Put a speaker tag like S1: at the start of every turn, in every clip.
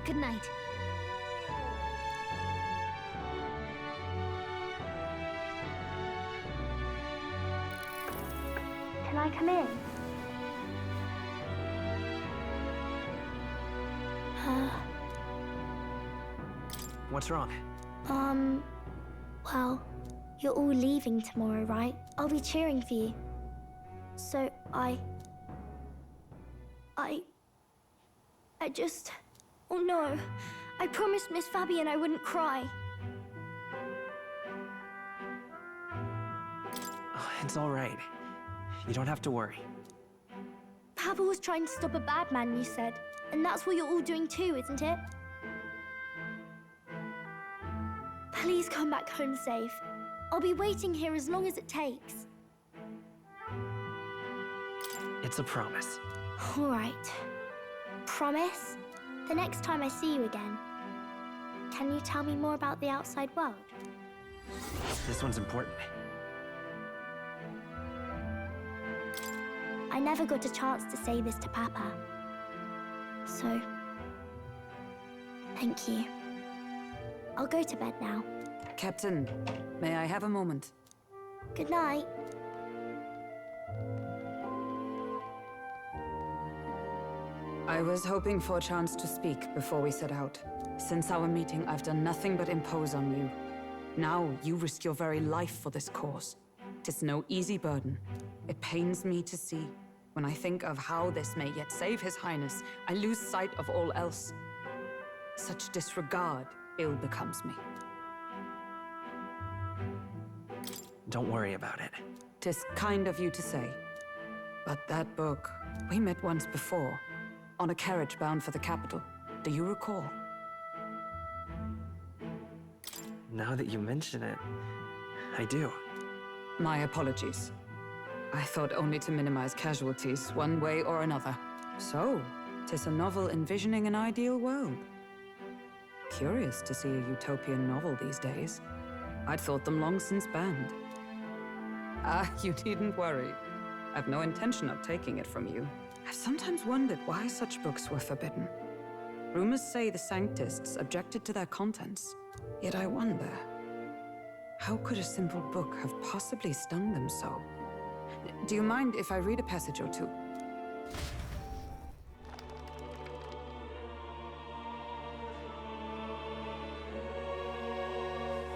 S1: Good night.
S2: Can I come in?
S3: What's wrong?
S2: Well, you're all leaving tomorrow, right? I'll be cheering for you. So I just... Oh no. I promised Miss Fabian I wouldn't cry.
S3: Oh, it's all right. You don't have to worry.
S2: Papa was trying to stop a bad man, you said. And that's what you're all doing too, isn't it? Please come back home safe. I'll be waiting here as long as it takes.
S3: It's a promise.
S2: All right. Promise? The next time I see you again, can you tell me more about the outside world?
S3: This one's important.
S2: I never got a chance to say this to Papa. So, thank you. I'll go to bed now.
S4: Captain, may I have a moment?
S2: Good night.
S4: I was hoping for a chance to speak before we set out. Since our meeting, I've done nothing but impose on you. Now, you risk your very life for this cause. 'Tis no easy burden. It pains me to see. When I think of how this may yet save His Highness, I lose sight of all else. Such disregard ill becomes me.
S3: Don't worry about it.
S4: 'Tis kind of you to say. But that book, we met once before, on a carriage bound for the capital. Do you recall?
S3: Now that you mention it, I do.
S4: My apologies. I thought only to minimize casualties, one way or another. So, 'tis a novel envisioning an ideal world. Curious to see a utopian novel these days. I'd thought them long since banned. Ah, you needn't worry. I've no intention of taking it from you. I've sometimes wondered why such books were forbidden. Rumors say the Sanctists objected to their contents. Yet I wonder, how could a simple book have possibly stung them so? Do you mind if I read a passage or two?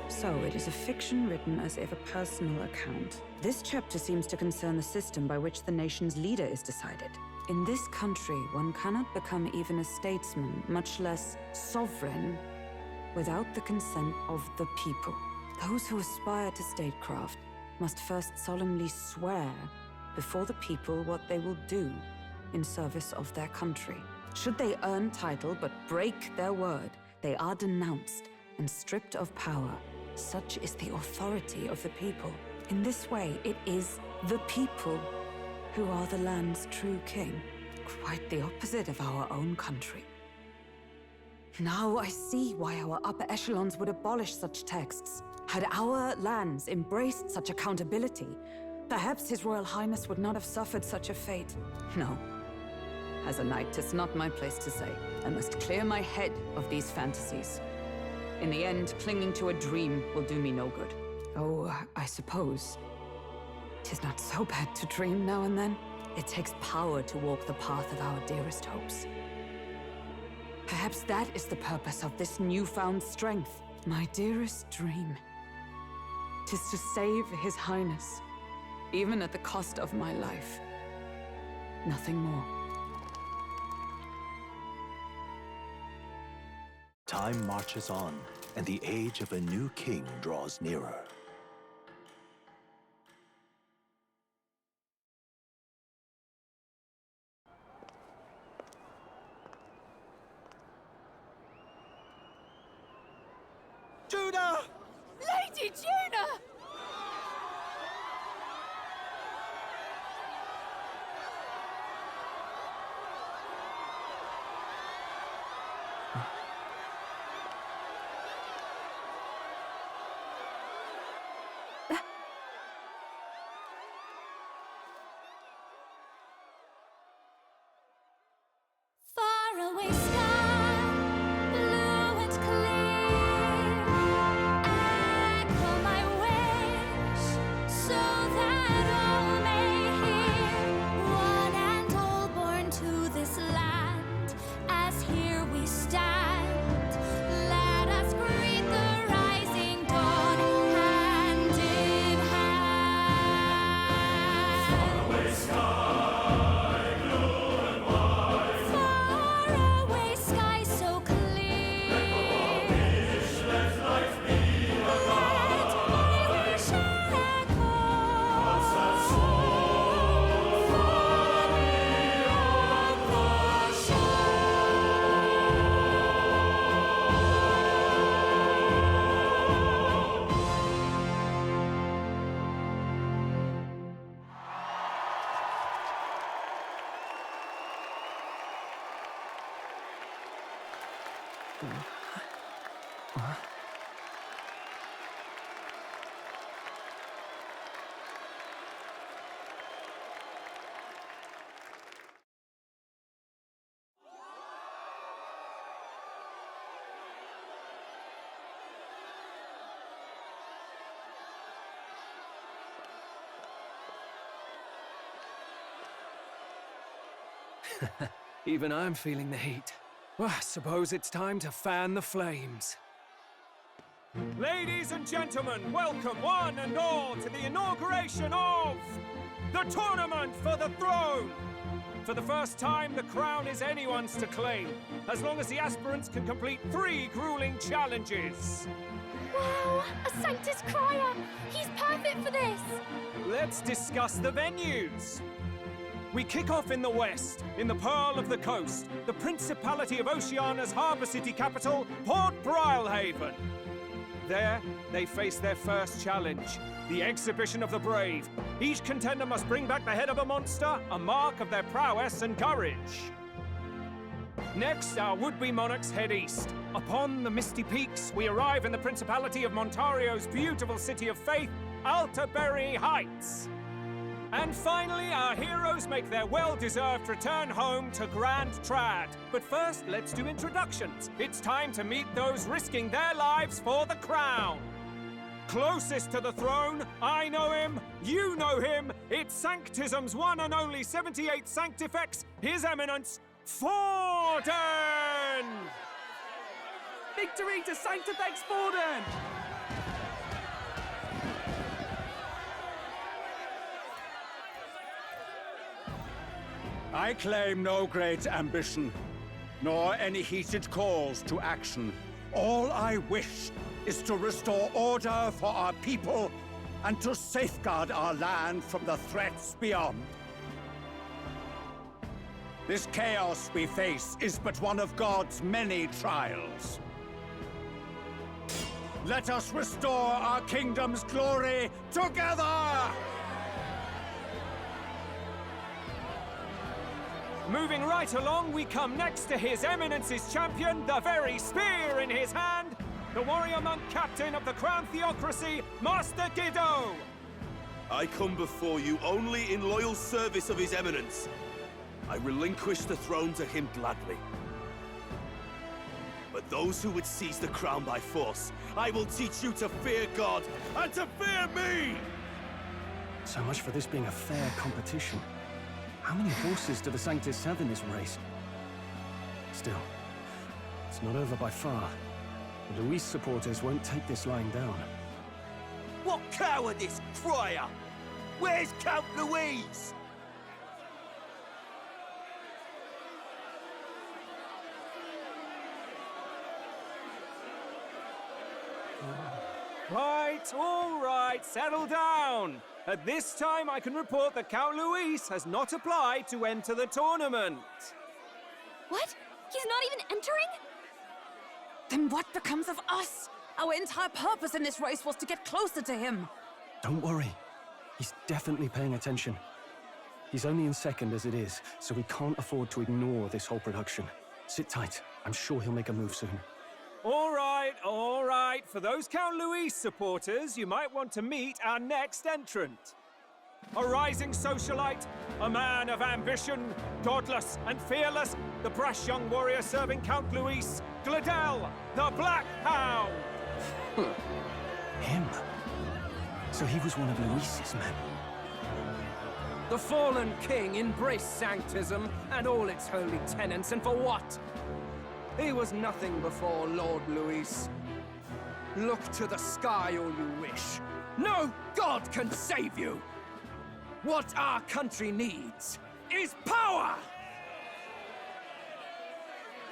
S4: So, it is a fiction written as if a personal account. This chapter seems to concern the system by which the nation's leader is decided. In this country, one cannot become even a statesman, much less sovereign, without the consent of the people. Those who aspire to statecraft must first solemnly swear before the people what they will do in service of their country. Should they earn title but break their word, they are denounced and stripped of power. Such is the authority of the people. In this way, it is the people who are the land's true king. Quite the opposite of our own country. Now I see why our upper echelons would abolish such texts. Had our lands embraced such accountability, perhaps His Royal Highness would not have suffered such a fate. No. As a knight, 'tis not my place to say. I must clear my head of these fantasies. In the end, clinging to a dream will do me no good. Oh, I suppose 'tis not so bad to dream now and then. It takes power to walk the path of our dearest hopes. Perhaps that is the purpose of this newfound strength. My dearest dream. 'Tis to save His Highness, even at the cost of my life. Nothing more.
S5: Time marches on, and the age of a new king draws nearer.
S6: Juna!
S1: Lady Juna! Faraway sky, we stand. Let us greet the rising dawn, hand in hand. Faraway sky, blue and white. Faraway sky so clear. Let the world wish, let life be alive. Let my wish echo. What's that song? Far beyond the
S7: Even I'm feeling the heat. Well, I suppose it's time to fan the flames. Ladies and gentlemen, welcome one and all to the inauguration of the Tournament for the Throne! For the first time, the crown is anyone's to claim, as long as the aspirants can complete 3 grueling challenges.
S2: Wow, a Sanctus Crier! He's perfect for this!
S7: Let's discuss the venues. We kick off in the west, in the Pearl of the Coast, the Principality of Oceania's harbour city capital, Port Brilehaven. There, they face their first challenge, the Exhibition of the Brave. Each contender must bring back the head of a monster, a mark of their prowess and courage. Next, our would-be monarchs head east. Upon the misty peaks, we arrive in the Principality of Montario's beautiful city of faith, Altaberry Heights. And finally, our heroes make their well-deserved return home to Grand Trad. But first, let's do introductions. It's time to meet those risking their lives for the crown. Closest to the throne, I know him, you know him. It's Sanctism's one and only 78th Sanctifex, His Eminence, Forden!
S6: Victory to Sanctifex Forden! I claim no great ambition, nor any heated calls to action. All I wish is to restore order for our people and to safeguard our land from the threats beyond. This chaos we face is but one of God's many trials. Let us restore our kingdom's glory together!
S7: Moving right along, we come next to His Eminence's champion, the very spear in his hand, the warrior monk captain of the Crown Theocracy, Master Giddo!
S8: I come before you only in loyal service of His Eminence. I relinquish the throne to him gladly. But those who would seize the crown by force, I will teach you to fear God and to fear me!
S3: So much for this being a fair competition. How many horses do the Sanctists have in this race? Still, it's not over by far. The Luis supporters won't take this lying down.
S6: What cowardice, Crier! Where's Count Louise?
S7: Right, all right, settle down. At this time, I can report that Count Luis has not applied to enter the tournament.
S1: What? He's not even entering?
S4: Then what becomes of us? Our entire purpose in this race was to get closer to him.
S3: Don't worry. He's definitely paying attention. He's only in second as it is, so we can't afford to ignore this whole production. Sit tight. I'm sure he'll make a move soon.
S7: All right, all right. For those Count Luis supporters, you might want to meet our next entrant. A rising socialite, a man of ambition, godless and fearless, the brash young warrior serving Count Luis, Gladel, the Black Hound.
S3: Him? So he was one of Luis's men.
S9: The fallen king embraced Sanctism and all its holy tenets, and for what? He was nothing before Lord Luis. Look to the sky all you wish. No god can save you! What our country needs is power!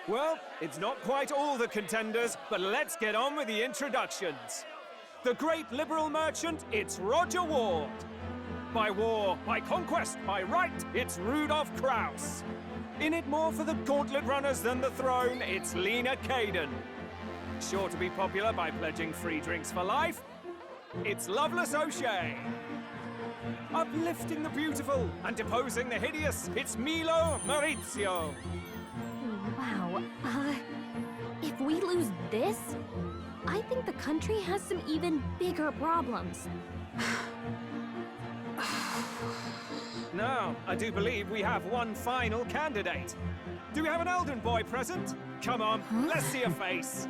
S7: Well, it's not quite all the contenders, but let's get on with the introductions. The great liberal merchant, it's Roger Ward. By war, by conquest, by right, it's Rudolph Kraus. In it more for the gauntlet runners than the throne, it's Lena Caden. Sure to be popular by pledging free drinks for life, it's Loveless O'Shea. Uplifting the beautiful and deposing the hideous, it's Milo Maurizio.
S10: Wow. If we lose this, I think the country has some even bigger problems.
S7: Now, I do believe we have one final candidate. Do we have an Elden boy present? Come on, let's see a face.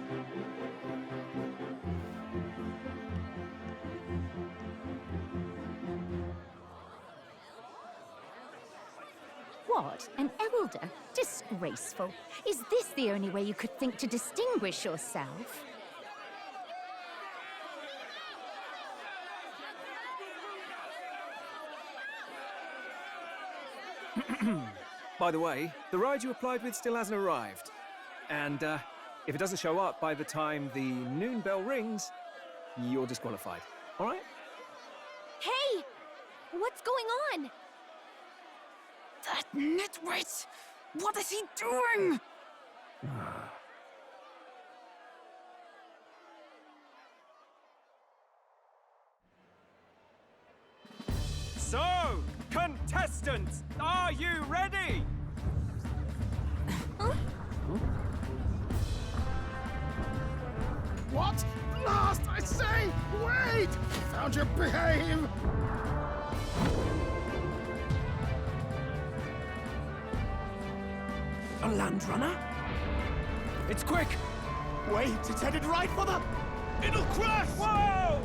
S11: What? An elder? Disgraceful. Is this the only way you could think to distinguish yourself?
S7: By the way, the ride you applied with still hasn't arrived. And if it doesn't show up by the time the noon bell rings, you're disqualified. All right?
S2: Hey! What's going on?
S4: That nitwit! What is he doing?
S7: So, contestants, are you ready?
S3: What? Last, I say! Wait! Found your behave!
S9: A land runner?
S7: It's quick!
S3: Wait, it's headed right for the...
S7: It'll crash! Whoa!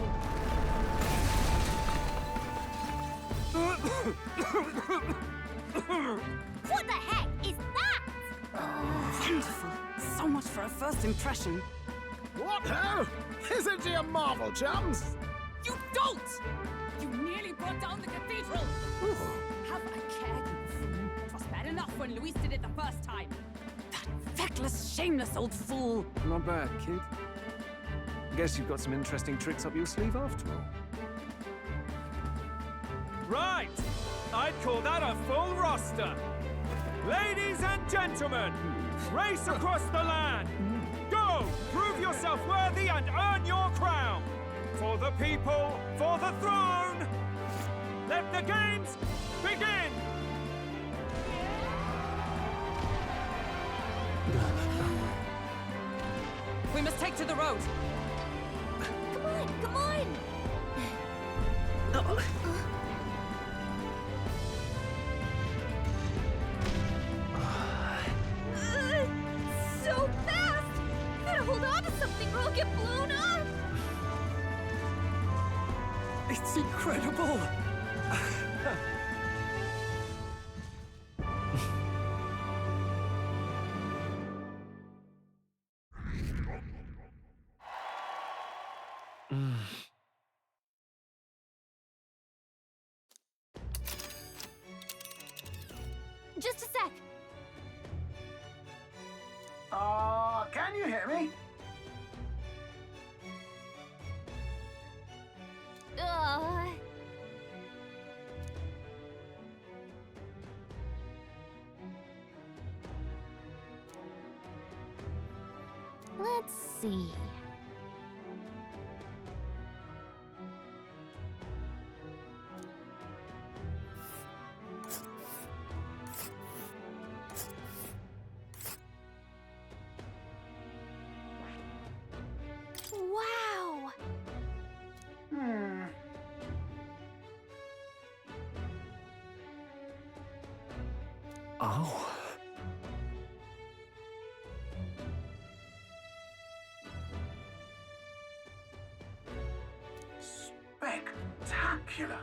S2: What the heck is that?
S4: Wonderful. So much for a first impression.
S3: What ho? Isn't he a marvel, chums?
S11: You don't! You nearly brought down the cathedral! Have a care, you fool. It was bad enough when Luis did it the first time.
S4: That feckless, shameless old fool.
S7: Not bad, kid. Guess you've got some interesting tricks up your sleeve after all. Right! I'd call that a full roster. Ladies and gentlemen, race across the land. Go! Prove yourself worthy and earn your crown. For the people, for the throne. Let the games begin!
S11: We must take to the road.
S2: Come on, come on! So fast! Gotta hold on to something or I'll get blown up!
S9: It's incredible!
S2: Just a sec.
S3: Can you hear me?
S2: Let's see. Wow!
S3: Oh. Spectacular.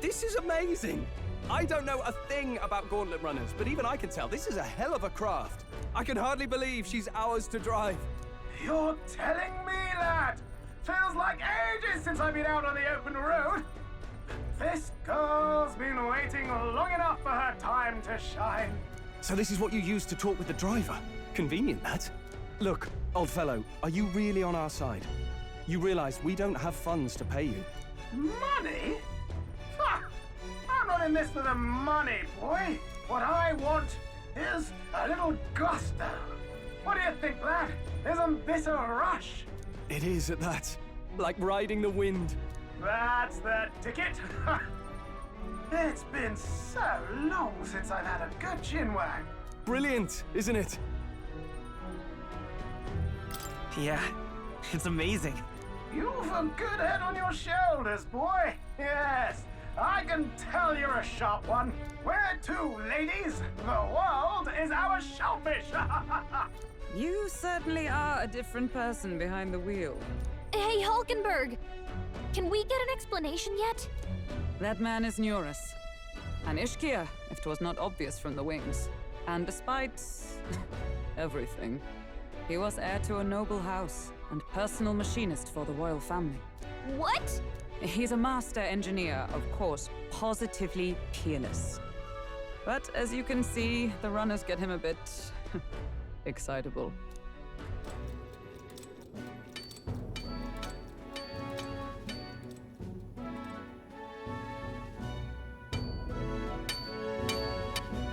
S9: This is amazing! I don't know a thing about gauntlet runners, but even I can tell this is a hell of a craft. I can hardly believe she's ours to drive.
S12: You're telling me, lad? Feels like ages since I've been out on the open road. This girl's been waiting long enough for her time to shine.
S9: So this is what you use to talk with the driver? Convenient, that. Look, old fellow, are you really on our side? You realize we don't have funds to pay you.
S12: Money? Ha! I'm not in this for the money, boy. What I want is a little gusto. What do you think, lad? Isn't this a rush?
S9: It is at that. Like riding the wind.
S12: That's the ticket. It's been so long since I've had a good chinwag.
S9: Brilliant, isn't it?
S13: Yeah, it's amazing.
S12: You've a good head on your shoulders, boy. Yes, I can tell you're a sharp one. Where to, ladies? The world is our shellfish.
S4: You certainly are a different person behind the wheel.
S10: Hey, Hulkenberg! Can we get an explanation yet?
S4: That man is Neurus. An Ishkia, if 'twas not obvious from the wings. And despite everything, he was heir to a noble house and personal machinist for the royal family.
S10: What?
S4: He's a master engineer, of course, positively peerless. But as you can see, the runners get him a bit excitable.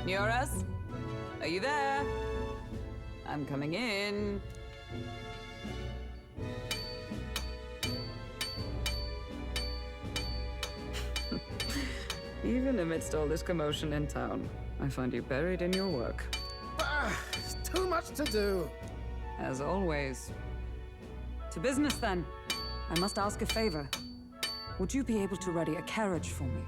S4: Neurus, are you there? I'm coming in. Even amidst all this commotion in town, I find you buried in your work.
S12: Too much to do.
S4: As always. To business, then. I must ask a favor. Would you be able to ready a carriage for me?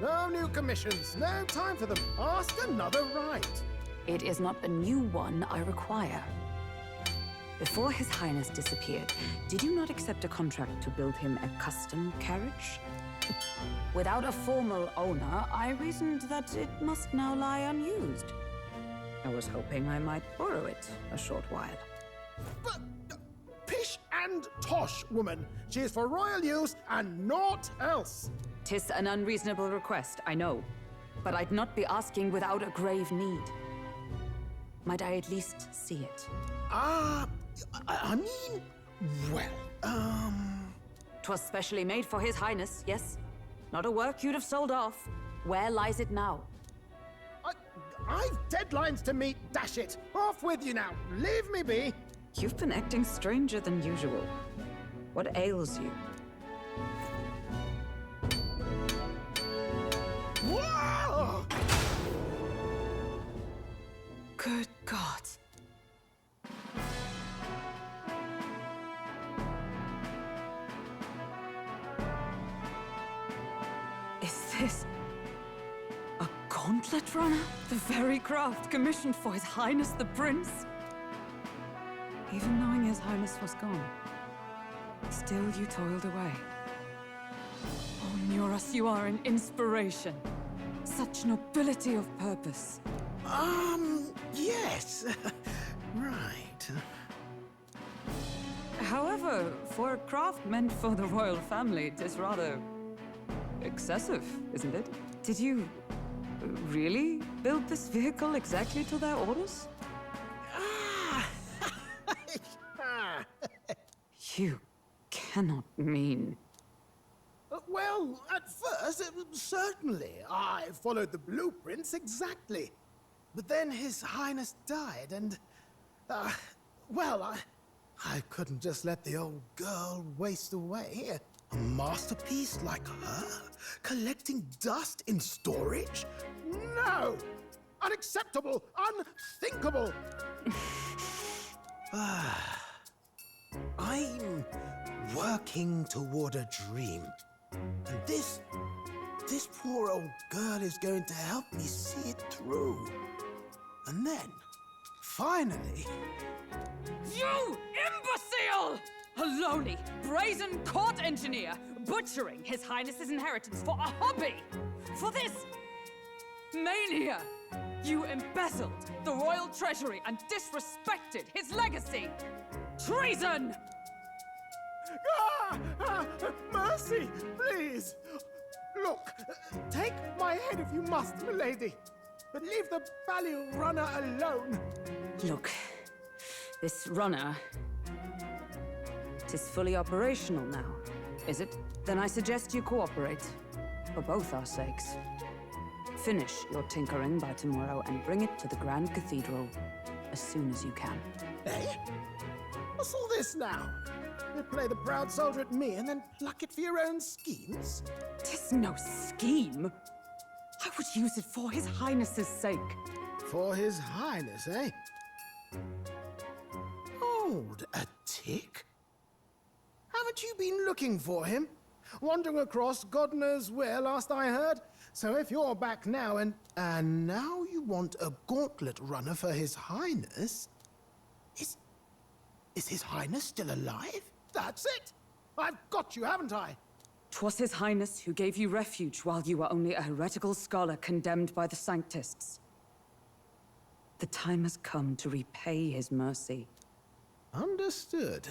S12: No new commissions. No time for them. Ask another right.
S4: It is not a new one I require. Before His Highness disappeared, did you not accept a contract to build him a custom carriage? Without a formal owner, I reasoned that it must now lie unused. I was hoping I might borrow it a short while.
S12: But pish and tosh, woman. She is for royal use and naught else.
S4: 'Tis an unreasonable request, I know. But I'd not be asking without a grave need. Might I at least see it?
S12: I mean, well,
S4: 'Twas specially made for His Highness, yes? Not a work you'd have sold off. Where lies it now?
S12: I've deadlines to meet, dash it. Off with you now. Leave me be.
S4: You've been acting stranger than usual. What ails you?
S12: Whoa!
S4: Good God. Is this a gauntlet runner? The very craft commissioned for His Highness the Prince? Even knowing His Highness was gone, still you toiled away. Oh, Neurus, you are an inspiration. Such nobility of purpose.
S12: Yes. Right.
S4: However, for a craft meant for the royal family, it is rather excessive, isn't it? Did you really build this vehicle exactly to their orders? You cannot mean...
S12: Well, at first, certainly. I followed the blueprints exactly. But then His Highness died, and... well, I couldn't just let the old girl waste away. A masterpiece like her? Collecting dust in storage? No! Unacceptable! Unthinkable! I'm working toward a dream. And this poor old girl is going to help me see it through. And then, finally...
S4: You imbecile! A lowly, brazen court engineer,
S11: butchering His Highness's inheritance for a hobby! For this mania! You embezzled the royal treasury and disrespected his legacy! Treason!
S12: Mercy, please! Look, take my head if you must, milady. But leave the value runner alone.
S4: Look, this runner... Tis fully operational now, is it? Then I suggest you cooperate, for both our sakes. Finish your tinkering by tomorrow and bring it to the Grand Cathedral as soon as you can.
S12: Eh? What's all this now? You play the proud soldier at me and then pluck it for your own schemes?
S11: 'Tis no scheme. I would use it for His Highness's sake.
S12: For His Highness, eh? Hold a tick. Haven't you been looking for him? Wandering across God knows where last I heard? So if you're back now and now you want a gauntlet runner for His Highness? Is His Highness still alive? That's it! I've got you, haven't I?
S4: 'Twas His Highness who gave you refuge while you were only a heretical scholar condemned by the Sanctists. The time has come to repay his mercy.
S12: Understood.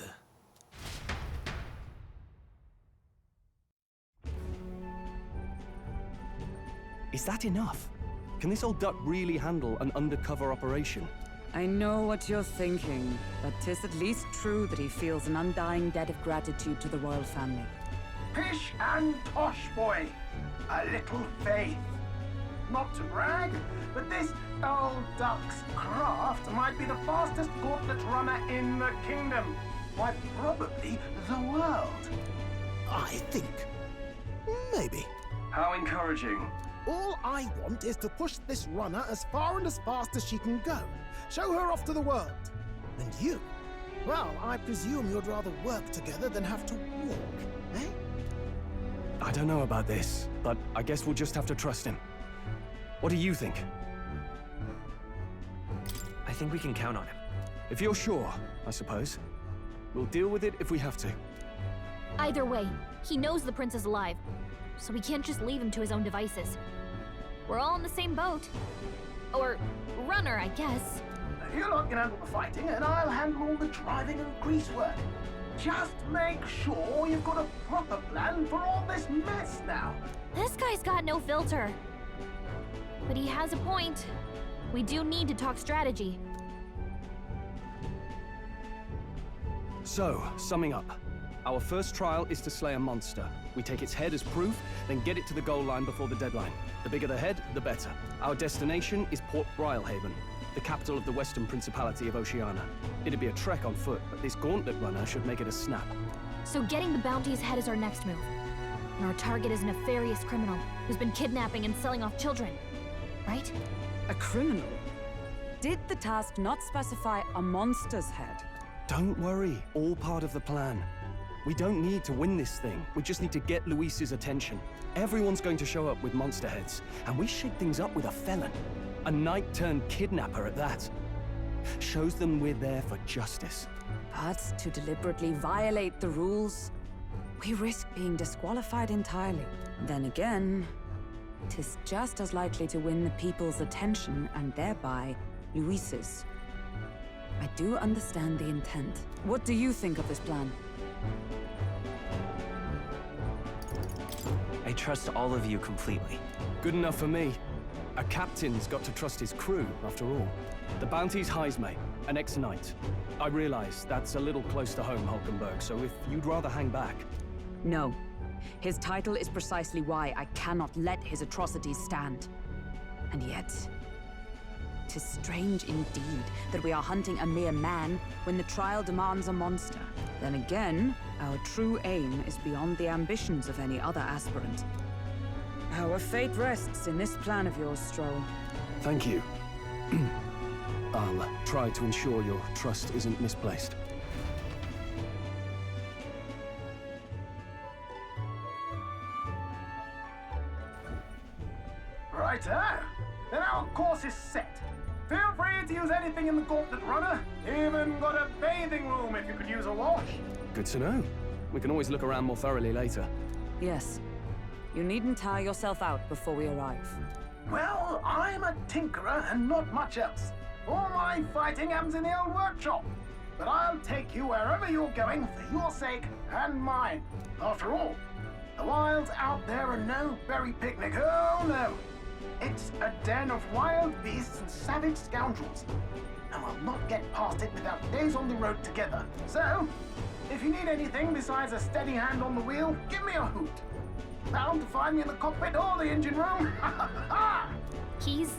S3: Is that enough? Can this old duck really handle an undercover operation?
S4: I know what you're thinking, but 'tis at least true that he feels an undying debt of gratitude to the royal family.
S12: Pish and tosh, boy. A little faith. Not to brag, but this old duck's craft might be the fastest gauntlet runner in the kingdom. Why, probably the world. I think. Maybe.
S3: How encouraging.
S12: All I want is to push this runner as far and as fast as she can go. Show her off to the world. And you? Well, I presume you'd rather work together than have to walk, eh?
S3: I don't know about this, but I guess we'll just have to trust him. What do you think?
S13: I think we can count on him.
S3: If you're sure, I suppose. We'll deal with it if we have to.
S10: Either way, he knows the prince is alive, so we can't just leave him to his own devices. We're all in the same boat. Or runner, I guess.
S12: You lot can handle the fighting, and I'll handle all the driving and grease work. Just make sure you've got a proper plan for all this mess now.
S10: This guy's got no filter. But he has a point. We do need to talk strategy.
S3: So, summing up. Our first trial is to slay a monster. We take its head as proof, then get it to the goal line before the deadline. The bigger the head, the better. Our destination is Port Brilehaven, the capital of the Western Principality of Oceania. It'd be a trek on foot, but this gauntlet runner should make it a snap.
S10: So getting the bounty's head is our next move. And our target is a nefarious criminal who's been kidnapping and selling off children. Right?
S4: A criminal? Did the task not specify a monster's head?
S3: Don't worry, all part of the plan. We don't need to win this thing. We just need to get Luis's attention. Everyone's going to show up with monster heads, and we shake things up with a felon. A knight-turned-kidnapper at that. Shows them we're there for justice.
S4: But to deliberately violate the rules, we risk being disqualified entirely. Then again, 'tis just as likely to win the people's attention and thereby Luis's. I do understand the intent. What do you think of this plan?
S13: I trust all of you completely.
S3: Good enough for me. A captain's got to trust his crew, after all. The bounty's Heisme, an ex-knight. I realize that's a little close to home, Hulkenberg, so if you'd rather hang back...
S4: No. His title is precisely why I cannot let his atrocities stand. And yet, 'tis strange indeed that we are hunting a mere man when the trial demands a monster. Then again, our true aim is beyond the ambitions of any other aspirant. Our fate rests in this plan of yours, Stroll.
S3: Thank you. I'll try to ensure your trust isn't misplaced.
S12: Righto. Then our course is set. Feel free to use anything in the gauntlet runner. Even got a bathing room if you could use a wash.
S3: Good to know. We can always look around more thoroughly later.
S4: Yes. You needn't tire yourself out before we arrive.
S12: Well, I'm a tinkerer and not much else. All my fighting happens in the old workshop. But I'll take you wherever you're going for your sake and mine. After all, the wilds out there are no berry picnic. Oh, no. It's a den of wild beasts and savage scoundrels. And we'll not get past it without days on the road together. So, if you need anything besides a steady hand on the wheel, give me a hoot. Bound to find me in the cockpit or the engine room.
S10: He's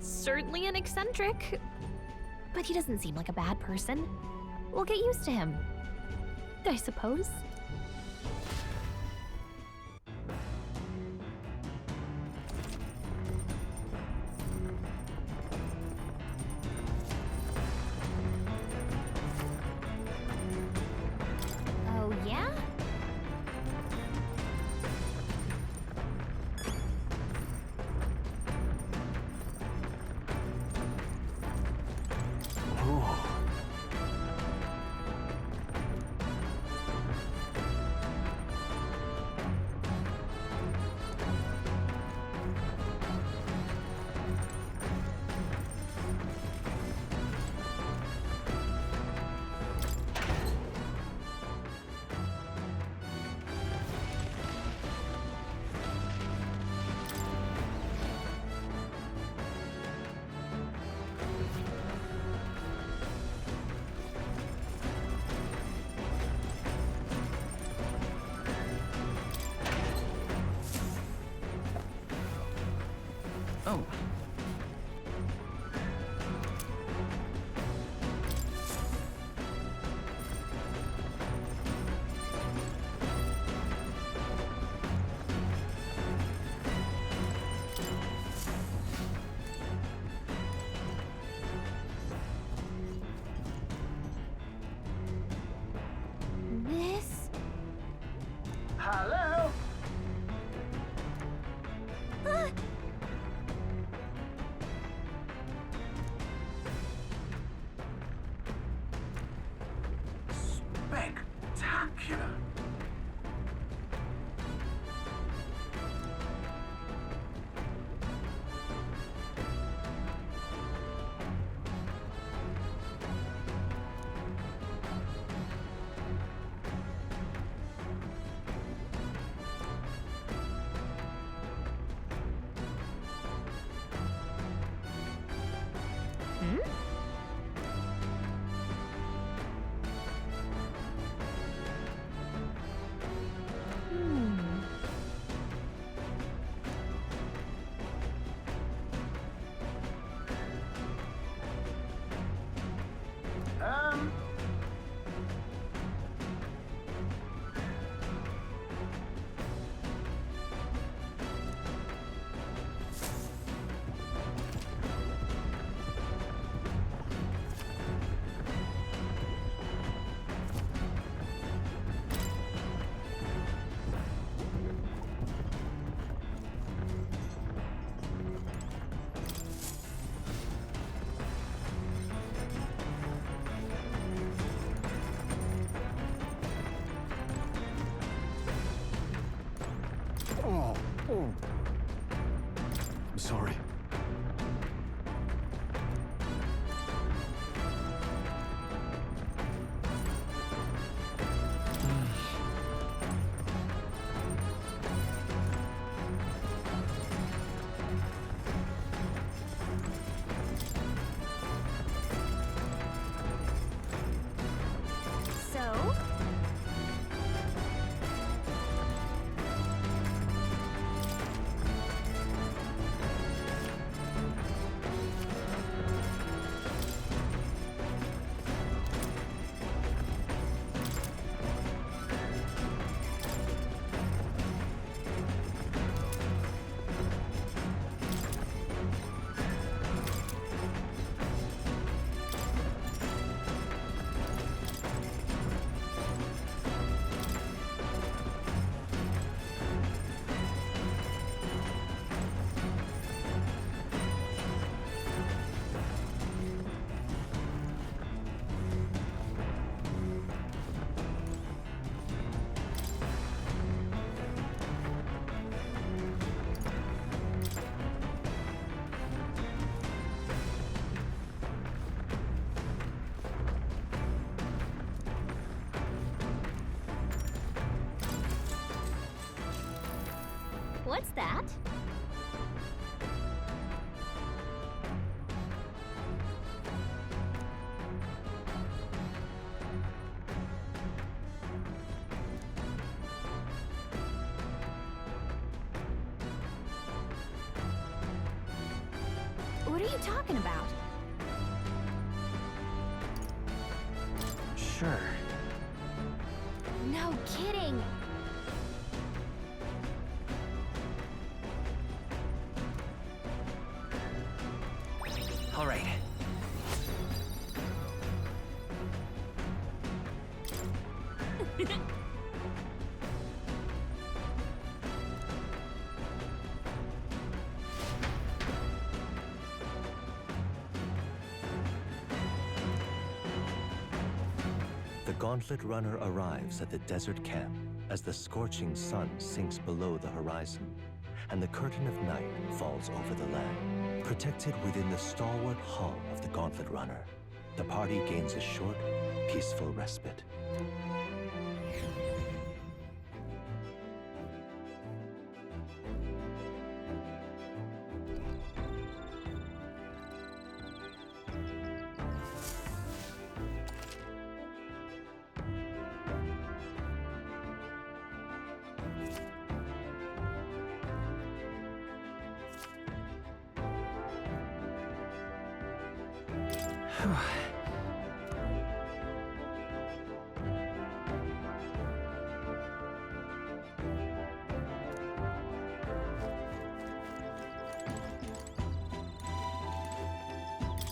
S10: certainly an eccentric, but he doesn't seem like a bad person. We'll get used to him, I suppose. Oh, yeah?
S13: Oh.
S10: This?
S12: Hello? Spectacular.
S3: Oh. I'm sorry.
S10: So? that. What are you talking about?
S13: Sure.
S10: No kidding.
S13: All right.
S5: The Gauntlet Runner arrives at the desert camp as the scorching sun sinks below the horizon and the curtain of night falls over the land. Protected within the stalwart hull of the Gauntlet Runner, the party gains a short, peaceful respite.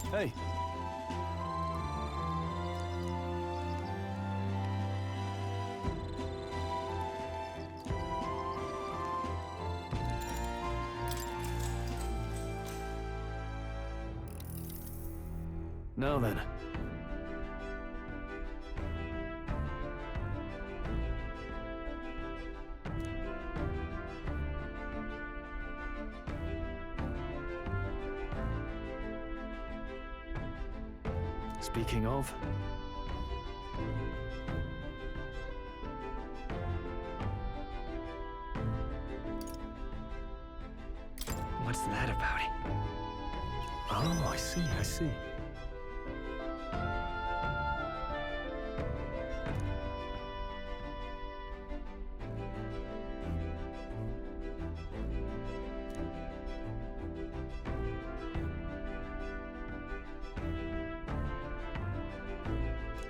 S3: Hey. Now then. Speaking of...
S13: What's that about?
S3: Oh, I see, I see.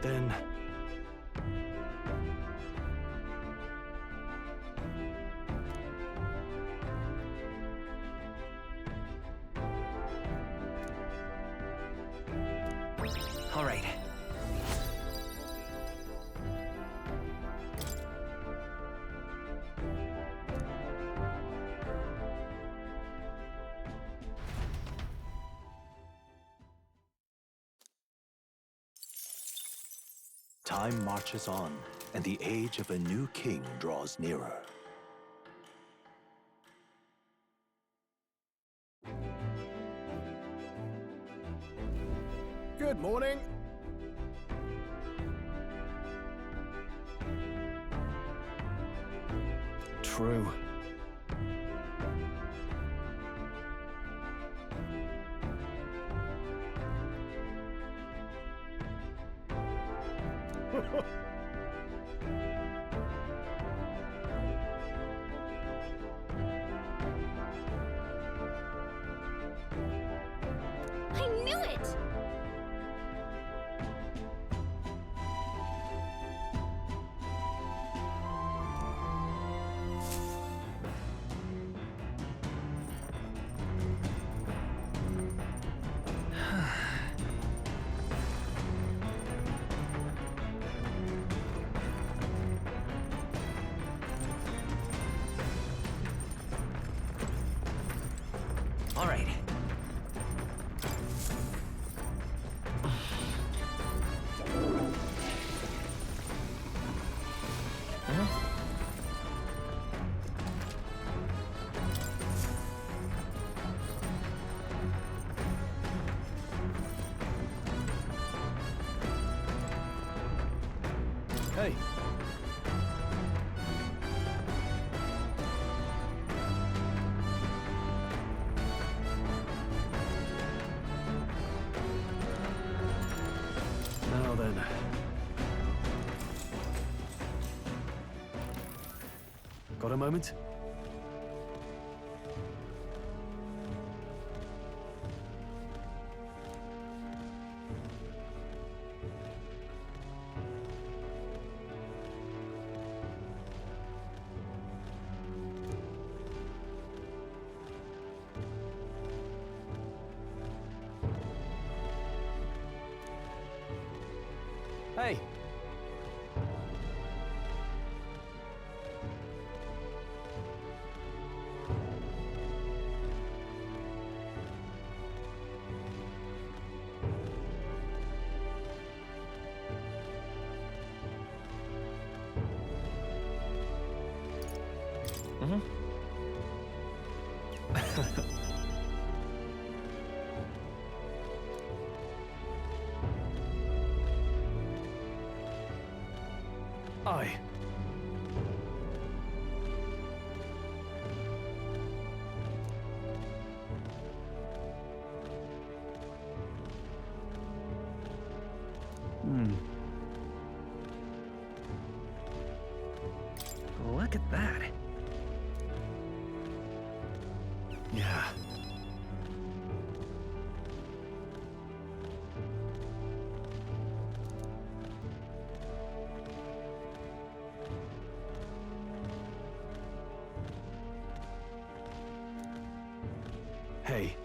S3: Then...
S13: All right.
S5: Time marches on, and the age of a new king draws nearer.
S12: Good morning.
S3: True.
S10: I knew it!
S13: All right.
S3: Hey. then. Got a moment? Hey! Aye.
S13: Look at that.
S3: Yeah. Hey.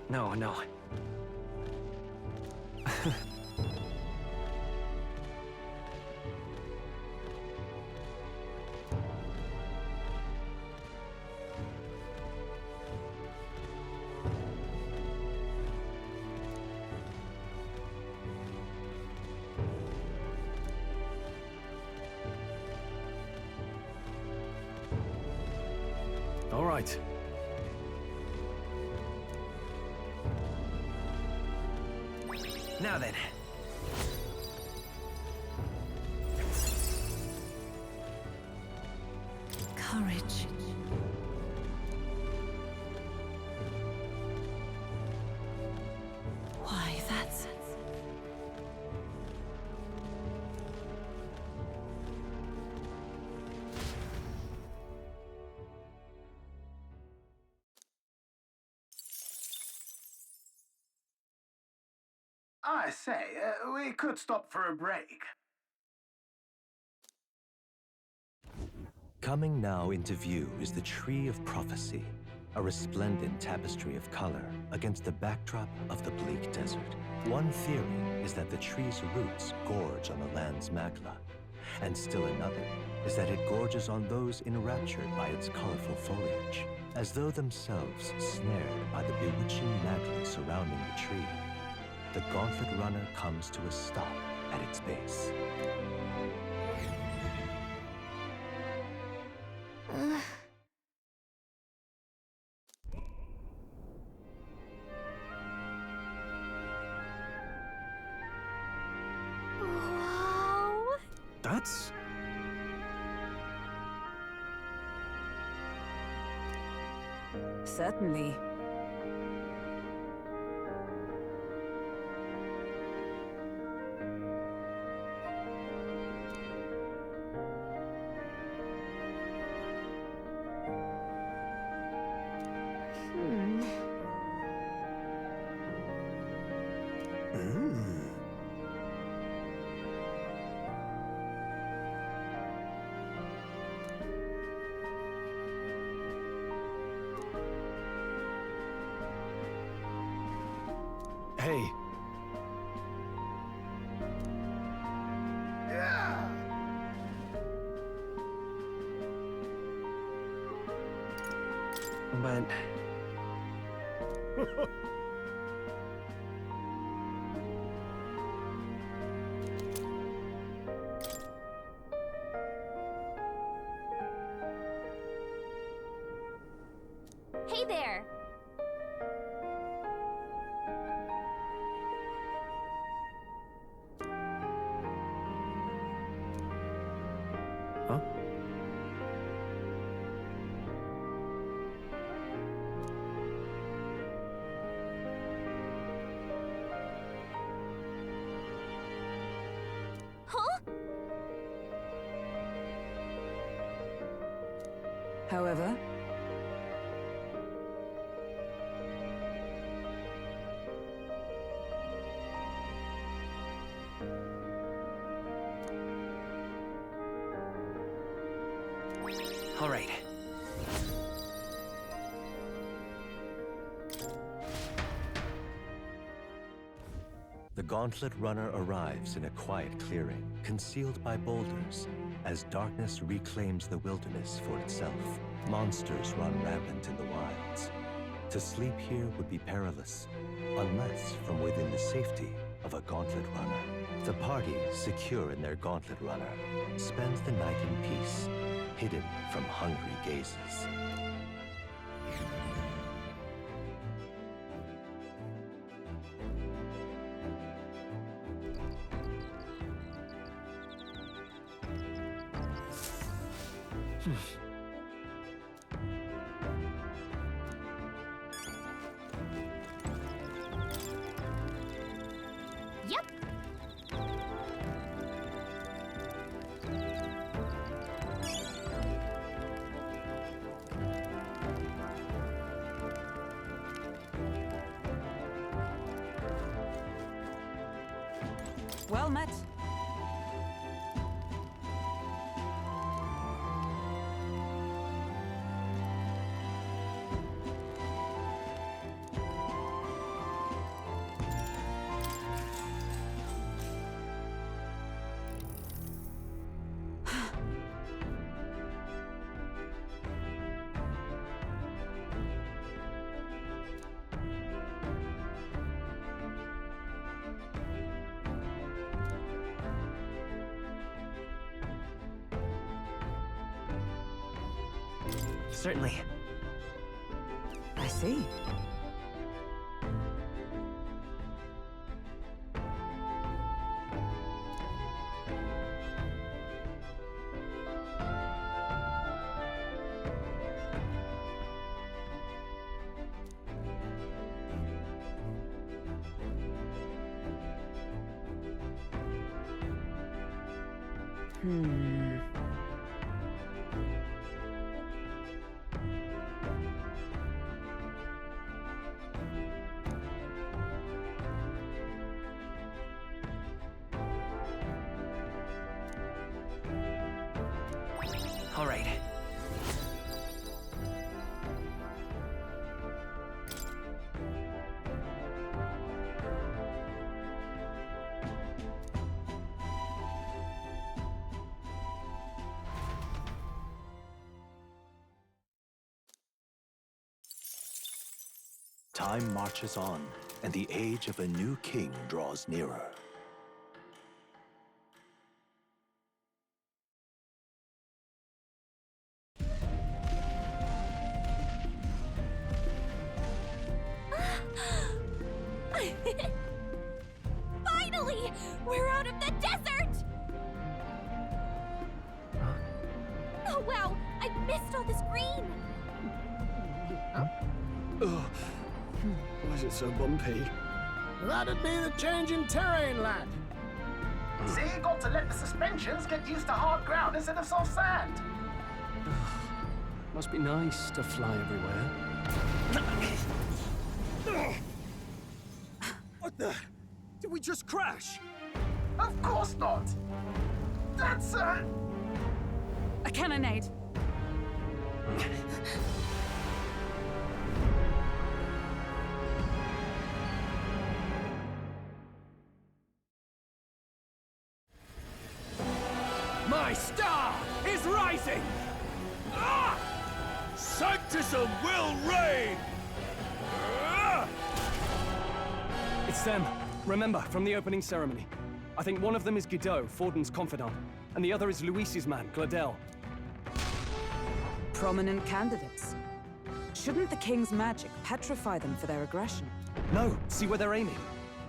S13: No, no.
S3: All right.
S13: Now then.
S11: Courage. Why, that's...
S12: I say, we could stop for a break.
S5: Coming now into view is the Tree of Prophecy, a resplendent tapestry of color against the backdrop of the bleak desert. One theory is that the tree's roots gorge on the land's magla, and still another is that it gorges on those enraptured by its colorful foliage, as though themselves snared by the bewitching magla surrounding the tree. The Gauntlet Runner comes to a stop at its base.
S2: Wow!
S3: That's...
S4: Certainly.
S3: Hey.
S13: But...
S10: Hey there!
S3: Huh?
S4: However,
S13: All right.
S5: The Gauntlet Runner arrives in a quiet clearing, concealed by boulders, as darkness reclaims the wilderness for itself. Monsters run rampant in the wilds. To sleep here would be perilous, unless from within the safety of a Gauntlet Runner. The party, secure in their Gauntlet Runner, spends the night in peace, hidden from hungry gazes.
S10: Yep.
S4: well met.
S13: Certainly.
S4: I see.
S13: All right.
S5: Time marches on, and the age of a new king draws nearer.
S10: Finally! We're out of the desert! Oh wow, I missed all this green!
S3: Ugh. Why is it so bumpy?
S12: That'd be the change in terrain, lad.
S14: See, you got to let the suspensions get used to hard ground instead of soft sand.
S3: Must be nice to fly everywhere.
S9: What the? Did we just crash?
S14: Of course not. That's
S11: A cannonade.
S9: My star is rising! Ah!
S8: Sanctism will reign!
S3: It's them. Remember, from the opening ceremony. I think one of them is Guido, Forden's confidant, and the other is Luis's man, Gladel.
S4: Prominent candidates. Shouldn't the king's magic petrify them for their aggression?
S3: No, see where they're aiming.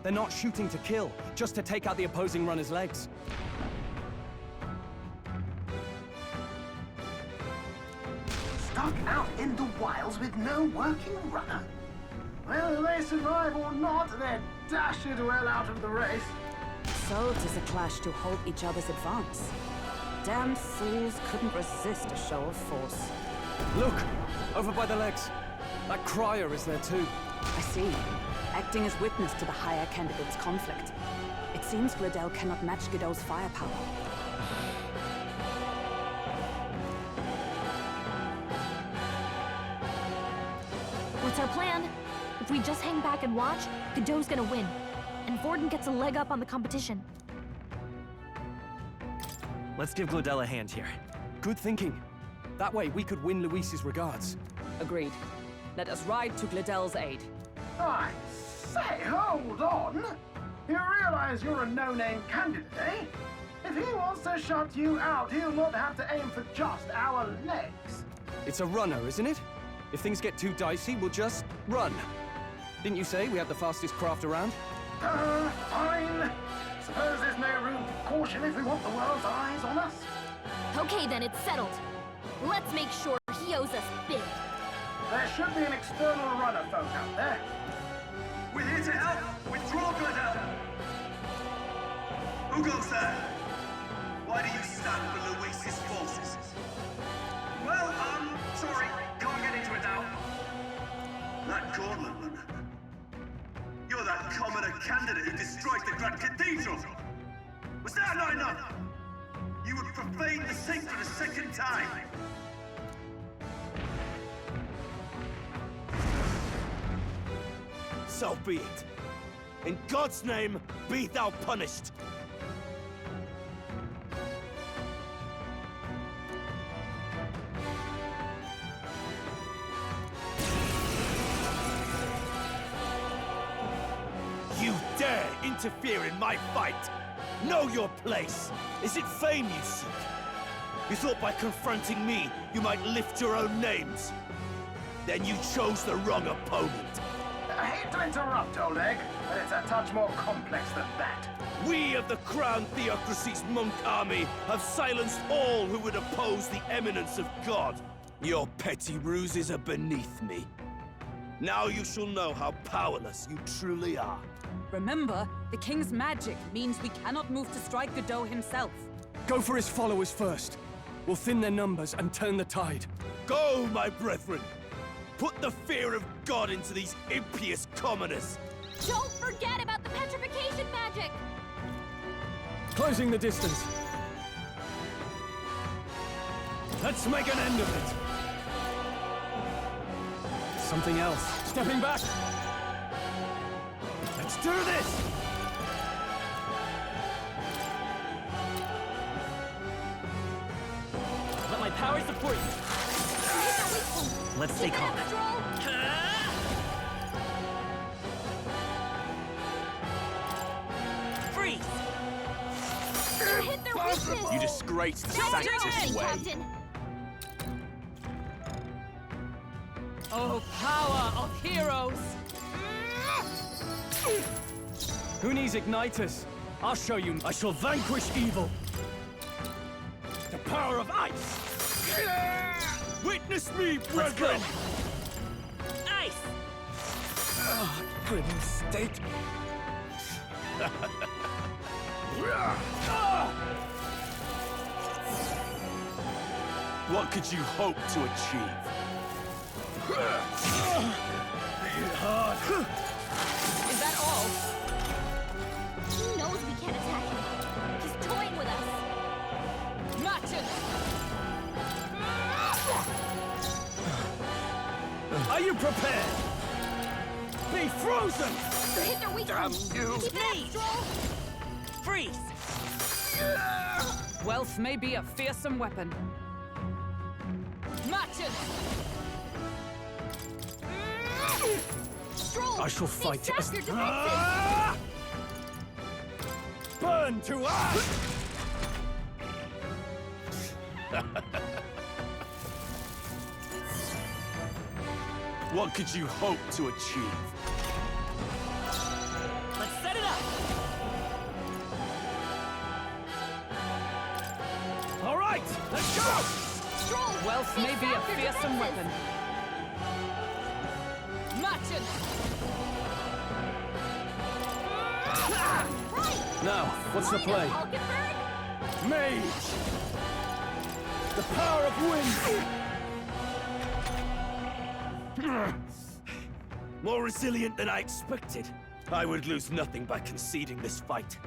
S3: They're not shooting to kill, just to take out the opposing runner's legs.
S14: stuck out in the wilds with no working runner. Whether they survive or not, they're dashed well out of the race.
S4: So 'tis a clash to halt each other's advance. Damned fools couldn't resist a show of force.
S3: Look! Over by the legs. That crier is there too.
S4: I see. Acting as witness to the higher candidate's conflict. It seems Gladel cannot match Godot's firepower.
S10: What's our plan? If we just hang back and watch, Godot's gonna win. And Vorden gets a leg up on the competition.
S13: Let's give Gladel a hand here.
S3: Good thinking. That way we could win Luis's regards.
S11: Agreed. Let us ride to Gladel's aid.
S14: I say, hold on. You realize you're a no-name candidate, eh? If he wants to shut you out, he'll not have to aim for just our legs.
S3: It's a runner, isn't it? If things get too dicey, we'll just run. Didn't you say we had the fastest craft around?
S14: Fine. Suppose there's no room for caution if we want the world's eyes on us.
S10: Okay then, it's settled. Let's make sure he owes us big.
S14: There should be an external runner folk out there.
S15: We're here to help! Withdraw, Gladel! Who goes there? Why do you stand for Luis's forces? Well, sorry, can't get into it now. That gauntlet runner. You're that commoner candidate who destroyed the Grand Cathedral! Was that not enough? You would profane the sacred a second time!
S8: So be it. In God's name, be thou punished. You dare interfere in my fight! Know your place! Is it fame you seek? You thought by confronting me, you might lift your own names? Then you chose the wrong opponent.
S14: I hate to interrupt, old egg, but it's a touch more complex than that.
S8: We of the Crown Theocracy's monk army have silenced all who would oppose the eminence of God. Your petty ruses are beneath me. Now you shall know how powerless you truly are.
S11: Remember, the king's magic means we cannot move to strike Godot himself.
S3: Go for his followers first. We'll thin their numbers and turn the tide.
S8: Go, my brethren! Put the fear of God into these impious commoners!
S10: Don't forget about the petrification magic!
S3: Closing the distance. Let's make an end of it. Something else. Stepping back. Let's do this!
S13: Let my power support you. Let's stay calm. Freeze!
S10: You hit their weakness!
S8: You disgraced the
S10: Don't
S8: Sanctus
S10: do it,
S8: way!
S10: Captain!
S11: Oh, power of heroes!
S3: Who needs igniters? I'll show you. I shall vanquish evil. The power of ice!
S8: Witness me, brethren!
S11: Ice!
S8: Oh, good mistake. What could you hope to achieve?
S3: Hard.
S11: Is that all?
S10: He knows we can't attack him. He's toying with us.
S11: Matches!
S3: Are you prepared? Be frozen!
S10: Hit their weakness!
S8: Damn you!
S10: Keep it up, Stroll!
S13: Freeze!
S11: Wealth may be a fearsome weapon. Matches!
S10: Stroll!
S3: I shall
S10: They've
S3: fight
S10: sapped
S3: as...
S10: their defenses!
S3: Burn to ash!
S8: What could you hope to achieve?
S13: Let's set it up!
S3: All right, let's go!
S10: Stroll!
S11: Wealth
S10: They've
S11: may be a
S10: sapped their
S11: fearsome
S10: defenses!
S11: weapon. Matches!
S10: Right!
S3: Now, what's the play?
S10: Hulkenberg?
S3: Mage! The power of wind!
S8: More resilient than I expected. I would lose nothing by conceding this fight.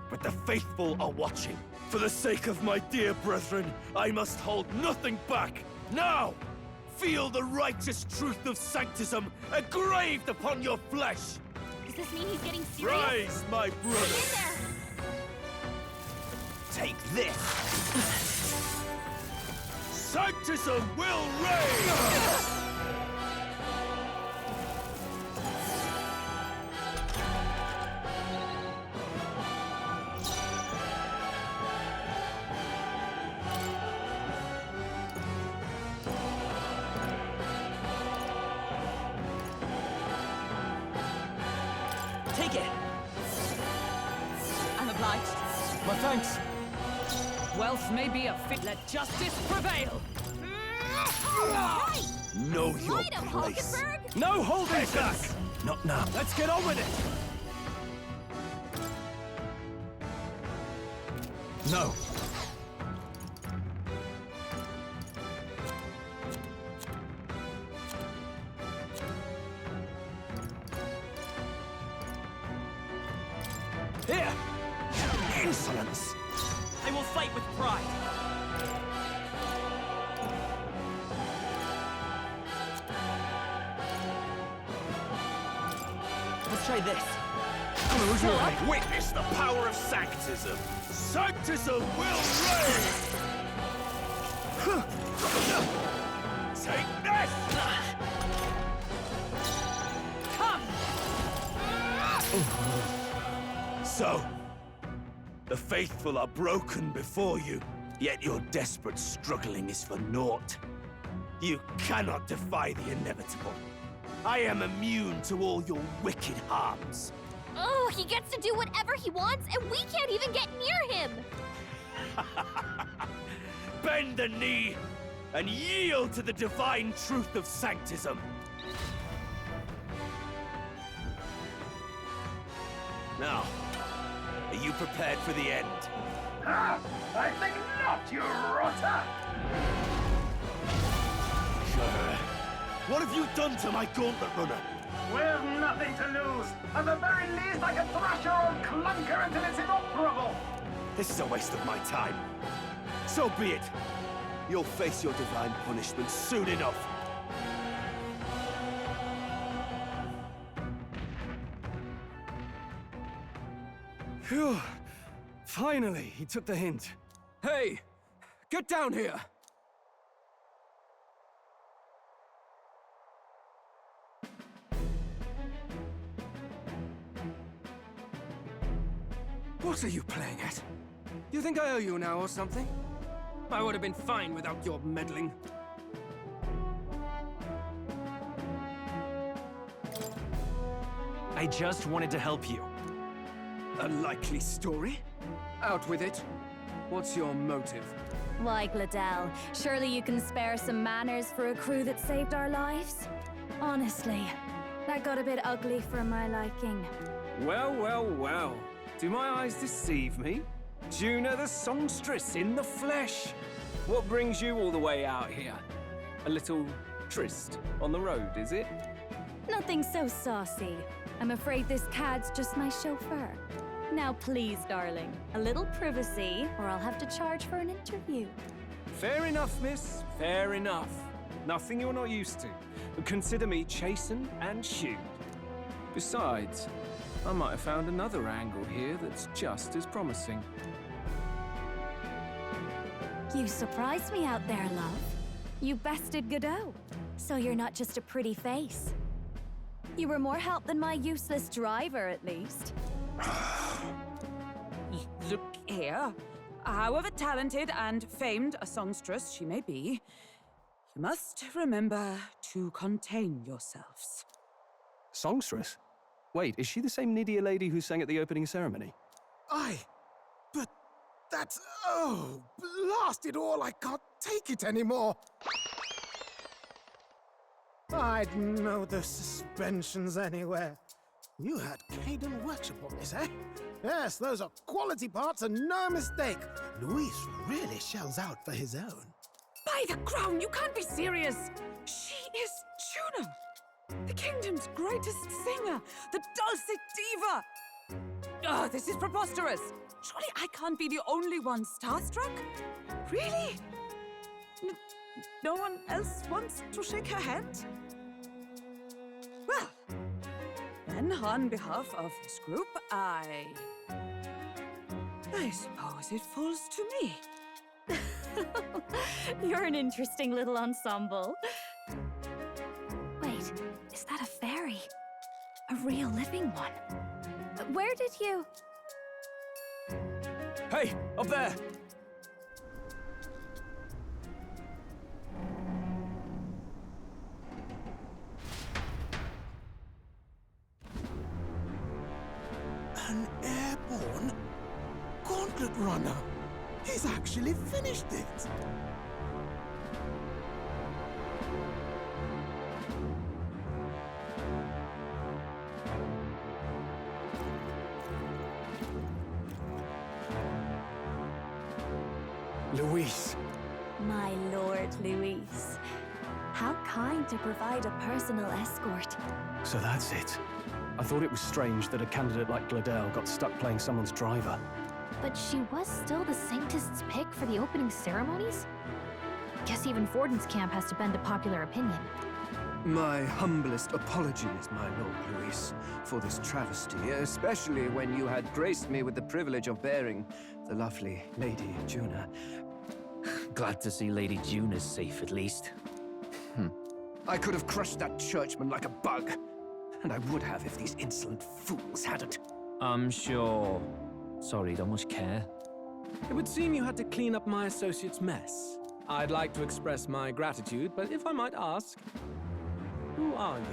S8: But the faithful are watching. For the sake of my dear brethren, I must hold nothing back. Now! Feel the righteous truth of sanctism engraved upon your flesh!
S10: Does this mean he's getting serious?
S8: Rise, my brothers! Take this! Sanctism will reign!
S11: Take it! I'm obliged.
S7: My thanks.
S11: Wealth may be a fit. Let justice prevail!
S10: Right!
S8: Know your
S10: Light him,
S8: place.
S10: Hulkenberg!
S7: No holding back!
S3: Not now.
S7: Let's get on with it!
S3: No.
S7: Here!
S3: Insolence!
S11: I will fight with pride. Let's try this.
S8: Witness the power of sanctism. Sanctism will reign! Take this!
S11: Come!
S8: So, the faithful are broken before you, yet your desperate struggling is for naught. You cannot defy the inevitable. I am immune to all your wicked harms.
S10: Oh, he gets to do whatever he wants, and we can't even get near him!
S8: Bend the knee and yield to the divine truth of sanctism. Now, are you prepared for the end?
S14: Ah, I think not, you rotter!
S8: What have you done to my gauntlet runner?
S14: We've nothing to lose. At the very least, I can thrash your old clunker until it's inoperable.
S8: This is a waste of my time. So be it. You'll face your divine punishment soon enough.
S7: Phew. Finally, he took the hint. Hey! Get down here! What are you playing at? You think I owe you now or something? I would have been fine without your meddling. I just wanted to help you. A likely story? Out with it. What's your motive?
S16: Why, Gladell, surely you can spare some manners for a crew that saved our lives? Honestly, that got a bit ugly for my liking.
S7: Well, well, well. Do my eyes deceive me? Juna the songstress in the flesh. What brings you all the way out here? A little tryst on the road, is it?
S16: Nothing so saucy. I'm afraid this cad's just my chauffeur. Now please, darling, a little privacy, or I'll have to charge for an interview.
S7: Fair enough, miss. Fair enough. Nothing you're not used to. But consider me chastened and shoed. Besides, I might have found another angle here that's just as promising.
S16: You surprised me out there, love. You bested Godot. So you're not just a pretty face. You were more help than my useless driver, at least.
S4: Look here. However talented and famed a songstress she may be, you must remember to contain yourselves.
S3: Songstress? Wait, is she the same Nidia lady who sang at the opening ceremony?
S12: Aye, but that's... oh, blast it all, I can't take it anymore. I'd know the suspensions anywhere. You had Caden Workshop on this, eh? Yes, those are quality parts and no mistake. Luis really shells out for his own.
S11: By the crown, you can't be serious! She is The kingdom's greatest singer! The dulcet diva! Oh, this is preposterous! Surely I can't be the only one starstruck? Really? No one else wants to shake her hand? Well, then on behalf of this group, I suppose it falls to me.
S16: You're an interesting little ensemble. Wait, is that a fairy? A real living one? Where did you...
S3: Hey, up there!
S12: An airborne gauntlet runner. He's actually finished it.
S3: Luis.
S16: My Lord Luis. How kind to provide a personal escort.
S3: So that's it. I thought it was strange that a candidate like Gladel got stuck playing someone's driver.
S10: But she was still the Sanctist's pick for the opening ceremonies? Guess even Forden's camp has to bend to popular opinion.
S9: My humblest apologies, my Lord Luis, for this travesty, especially when you had graced me with the privilege of bearing the lovely Lady Juna.
S17: Glad to see Lady Juna's safe, at least.
S9: I could have crushed that churchman like a bug. And I would have if these insolent fools hadn't.
S17: I'm sure. Sorry, don't much care.
S7: It would seem you had to clean up my associate's mess. I'd like to express my gratitude, but if I might ask, who are you?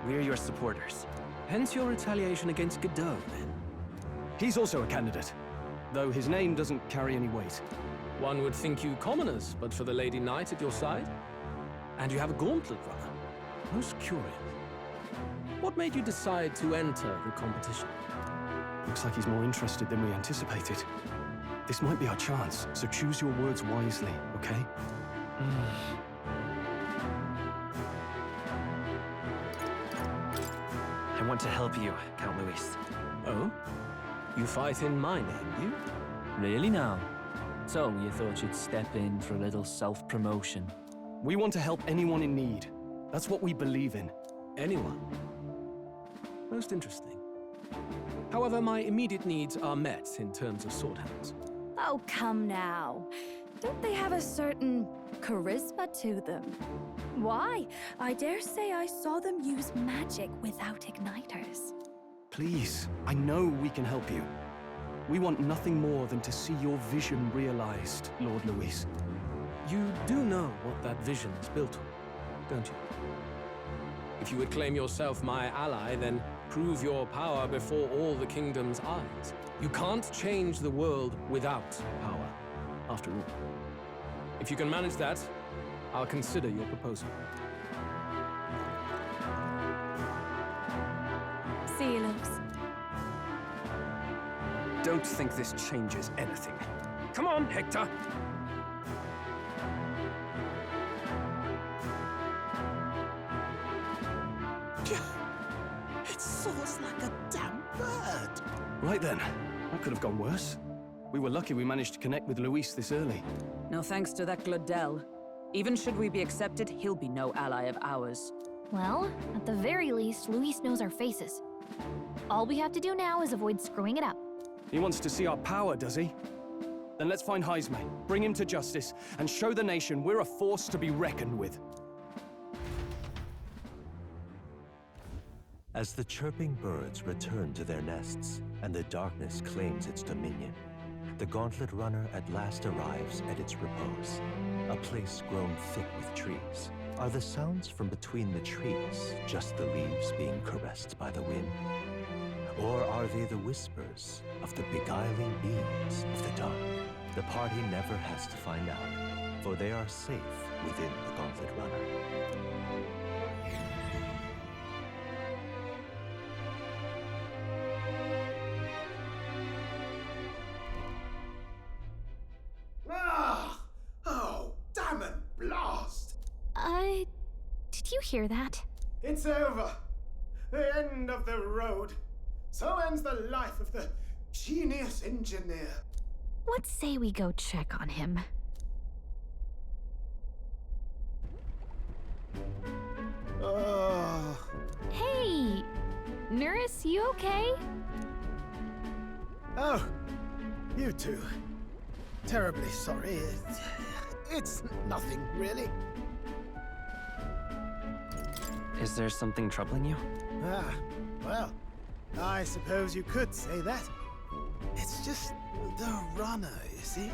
S17: We're your supporters.
S7: Hence your retaliation against Godot, then?
S3: He's also a candidate, though his name doesn't carry any weight.
S7: One would think you commoners, but for the Lady Knight at your side. And you have a gauntlet runner. Most curious. What made you decide to enter the competition?
S3: Looks like he's more interested than we anticipated. This might be our chance, so choose your words wisely, okay?
S17: I want to help you, Count Luis.
S7: Oh? You fight in my name, you?
S17: Really now? So, you thought you'd step in for a little self-promotion?
S3: We want to help anyone in need. That's what we believe in.
S7: Anyone? Most interesting. However, my immediate needs are met in terms of sword hands.
S16: Oh, come now. Don't they have a certain charisma to them? Why? I dare say I saw them use magic without igniters.
S3: Please, I know we can help you. We want nothing more than to see your vision realized, Lord Luis.
S7: You do know what that vision is built on, don't you? If you would claim yourself my ally, then prove your power before all the kingdom's eyes. You can't change the world without power, after all. If you can manage that, I'll consider your proposal.
S16: See you, Lux.
S9: Don't think this changes anything. Come on, Hector!
S12: It soars like a damn bird.
S3: Right then, that could have gone worse. We were lucky we managed to connect with Luis this early.
S11: No thanks to that Gladel. Even should we be accepted, he'll be no ally of ours.
S10: Well, at the very least, Luis knows our faces. All we have to do now is avoid screwing it up.
S3: He wants to see our power, does he? Then let's find Heisme, bring him to justice, and show the nation we're a force to be reckoned with.
S5: As the chirping birds return to their nests and the darkness claims its dominion, the Gauntlet Runner at last arrives at its repose, a place grown thick with trees. Are the sounds from between the trees just the leaves being caressed by the wind? Or are they the whispers of the beguiling beams of the dark? The party never has to find out, for they are safe within the Gauntlet Runner.
S14: Ah,
S10: hear that?
S12: It's over. The end of the road. So ends the life of the genius engineer.
S10: Let's say we go check on him.
S12: Oh.
S10: Hey! Nurse, you okay?
S12: Oh, you two. Terribly sorry. It's nothing, really.
S18: Is there something troubling you?
S12: Ah, well, I suppose you could say that. It's just the runner, you see?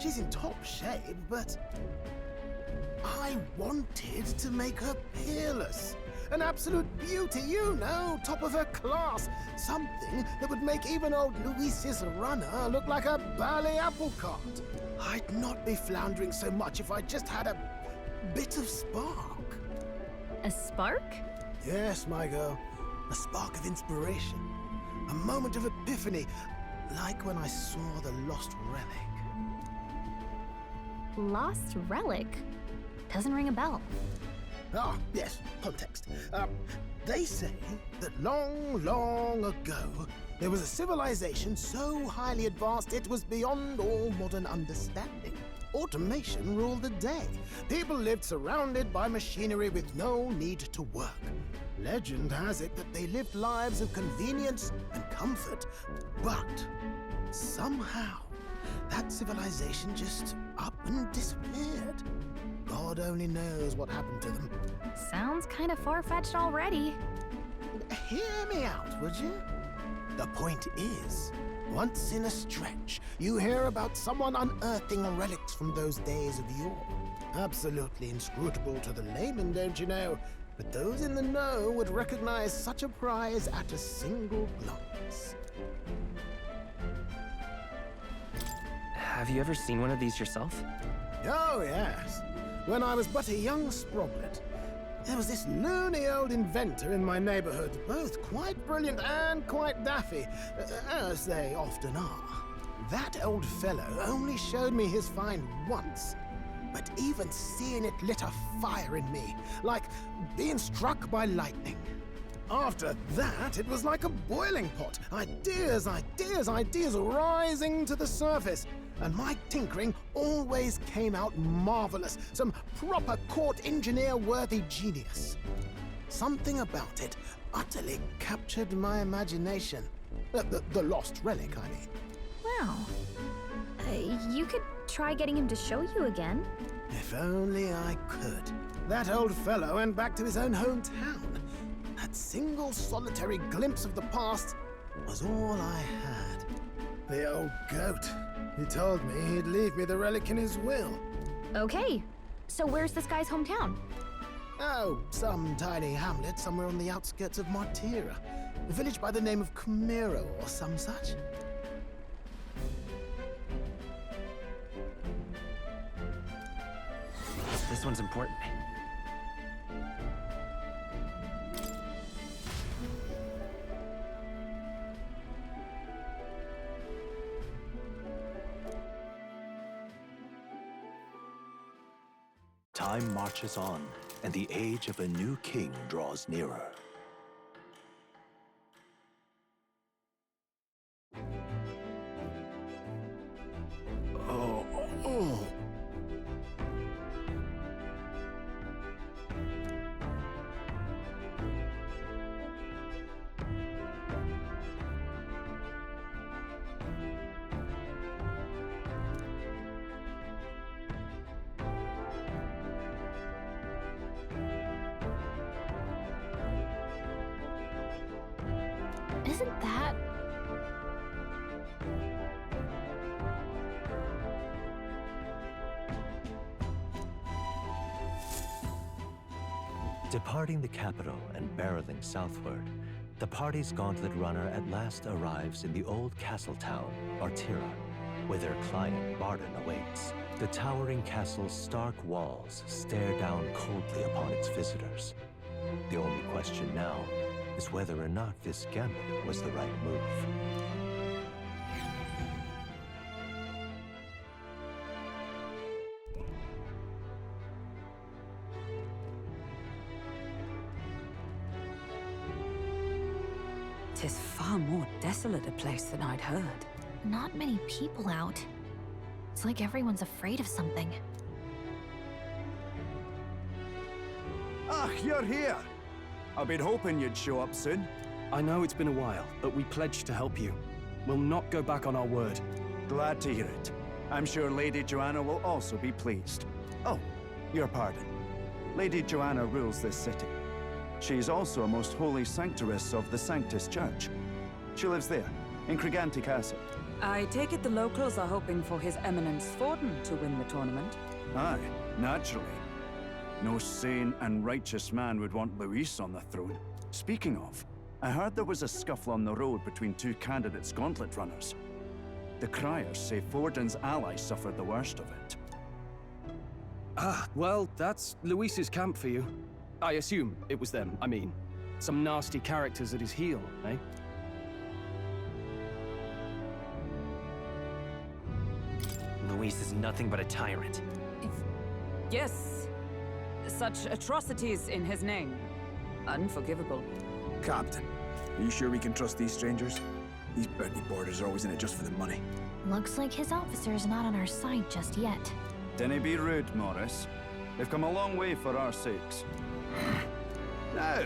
S12: She's in top shape, but I wanted to make her peerless. An absolute beauty, you know, top of her class. Something that would make even old Luis's runner look like a bally apple cart. I'd not be floundering so much if I just had a bit of spark.
S10: A spark?
S12: Yes, my girl. A spark of inspiration. A moment of epiphany, like when I saw the lost relic.
S10: Lost relic? Doesn't ring a bell.
S12: Ah, yes, context. They say that long, long ago, there was a civilization so highly advanced it was beyond all modern understanding. Automation ruled the day. People lived surrounded by machinery with no need to work. Legend has it that they lived lives of convenience and comfort, but somehow that civilization just up and disappeared. God only knows what happened to them.
S10: Sounds kind of far-fetched already.
S12: Hear me out, would you? The point is, once in a stretch, you hear about someone unearthing relics from those days of yore. Absolutely inscrutable to the layman, don't you know? But those in the know would recognize such a prize at a single glance.
S18: Have you ever seen one of these yourself?
S12: Oh, yes. When I was but a young sproglet, there was this loony old inventor in my neighborhood, both quite brilliant and quite daffy, as they often are. That old fellow only showed me his find once, but even seeing it lit a fire in me, like being struck by lightning. After that, it was like a boiling pot. Ideas, ideas, ideas rising to the surface. And my tinkering always came out marvelous, some proper court engineer-worthy genius. Something about it utterly captured my imagination. The lost relic, I mean.
S10: Wow. You could try getting him to show you again.
S12: If only I could. That old fellow went back to his own hometown. That single solitary glimpse of the past was all I had. The old goat. He told me he'd leave me the relic in his will.
S10: Okay, so where's this guy's hometown?
S12: Oh, some tiny hamlet somewhere on the outskirts of Martira. A village by the name of Camiro or some such.
S18: This one's important.
S5: Time marches on, and the age of a new king draws nearer.
S12: Oh.
S10: Isn't that...
S5: Departing the capital and barreling southward, the party's gauntlet runner at last arrives in the old castle town, Artira, where their client Barden awaits. The towering castle's stark walls stare down coldly upon its visitors. The only question now is whether or not this gambit was the right move.
S4: 'Tis far more desolate a place than I'd heard.
S10: Not many people out. It's like everyone's afraid of something.
S6: Ah, you're here! I've been hoping you'd show up soon.
S3: I know it's been a while, but we pledged to help you. We'll not go back on our word.
S6: Glad to hear it. I'm sure Lady Joanna will also be pleased. Oh, your pardon. Lady Joanna rules this city. She's also a most holy sanctoress of the Sanctus Church. She lives there, in Criganti Castle.
S4: I take it the locals are hoping for His Eminence Forden to win the tournament.
S6: Aye, naturally. No sane and righteous man would want Luis on the throne. Speaking of, I heard there was a scuffle on the road between two candidates gauntlet runners. The criers say Forden's allies suffered the worst of it.
S3: Ah, well, that's Luis's camp for you. I assume it was them, I mean. Some nasty characters at his heel, eh?
S18: Luis is nothing but a tyrant.
S4: Yes. Such atrocities in his name. Unforgivable.
S19: Captain, are you sure we can trust these strangers? These bounty boarders are always in it just for the money.
S10: Looks like his officer's not on our side just yet.
S6: Dinna be rude, Morris. They've come a long way for our sakes. Now,